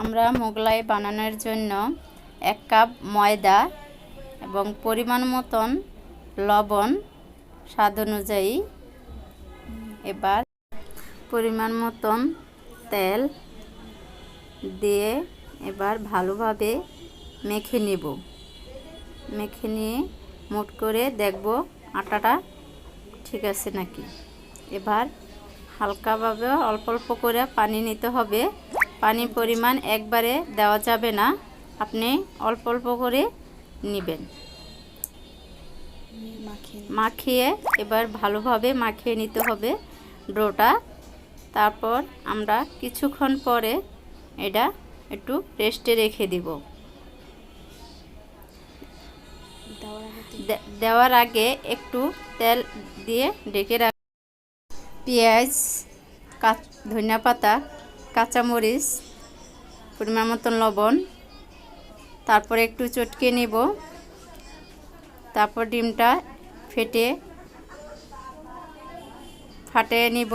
আমরা মোগলাই বানানোর জন্য 1 কাপ ময়দা এবং পরিমাণ মতন লবণ স্বাদ অনুযায়ী, এবার পরিমাণ মতন তেল দিয়ে এবার ভালোভাবে মেখে নেব। মেখে নিয়ে মুঠ করে দেখব আটাটা ঠিক আছে নাকি। এবার হালকাভাবে অল্প অল্প করে পানি নিতে হবে। পানির পরিমাণ একবারে দেওয়া যাবে না, আপনি অল্প অল্প করে নেবেন। মাখিয়ে এবার ভালোভাবে মাখিয়ে নিতে হবে ডোটা। তারপর আমরা কিছুক্ষণ পরে এটা একটু রেস্টে রেখে দিব। দেওয়ার আগে একটু তেল দিয়ে ঢেকে রাখ। পেঁয়াজ, ধনিয়া পাতা, কাঁচামরিচ, পরিমাণ মতন লবণ, তারপর একটু চটকে নেব। তারপর ডিমটা ফাটিয়ে নিব।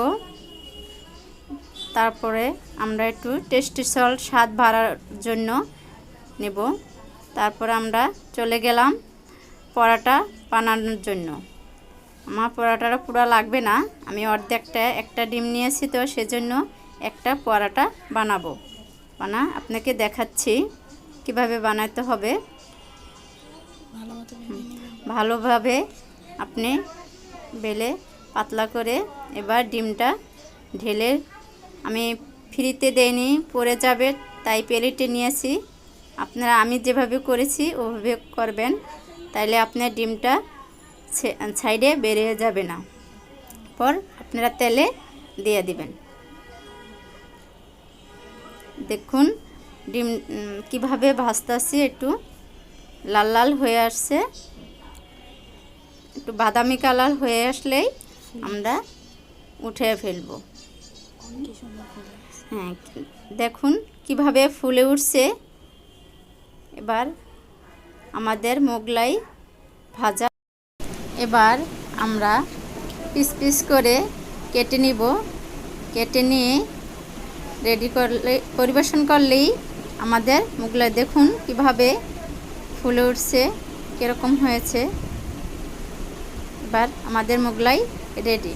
তারপরে আমরা একটু টেস্টি সল্ট স্বাদ বাড়ার জন্য নেব। তারপর আমরা চলে গেলাম পরোটা বানানোর জন্য। আমার পরোটাটা পুরো লাগবে না, আমি অর্ধেকটা একটা ডিম নিয়েছি, তো সেজন্য একটা পরোটা বানাবো। আপনাকে দেখাচ্ছি কিভাবে বানাতে হবে। ভালোভাবে আপনি বেলে পাতলা করে এবার ডিমটা ঢেলে, আমি ফ্রিতে দেইনি পড়ে যাবে তাই প্লেটে নিয়েছি। আপনারা আমি যেভাবে করেছি ওভাবে করবেন, তাইলে আপনার ডিমটা সাইডে বেরিয়ে যাবে না। পর আপনারা তেলে দিয়ে দিবেন। দেখুন ডিম কিভাবে ভাজতেছি, একটু লাল লাল হয়ে আসছে। একটু বাদামি কালার হয়ে আসলেই আমরা উঠে ফেলব। হ্যাঁ, দেখুন কিভাবে ফুলে উঠছে। এবার আমাদের মোগলাই ভাজা, এবার আমরা পিস পিস করে কেটে নিব। কেটে নিয়ে রেডি করলে পরিবেশন করলেই আমাদের মোগলাই দেখুন কিভাবে ফুলে উঠছে, কীরকম হয়েছে। এবার আমাদের মোগলাই রেডি।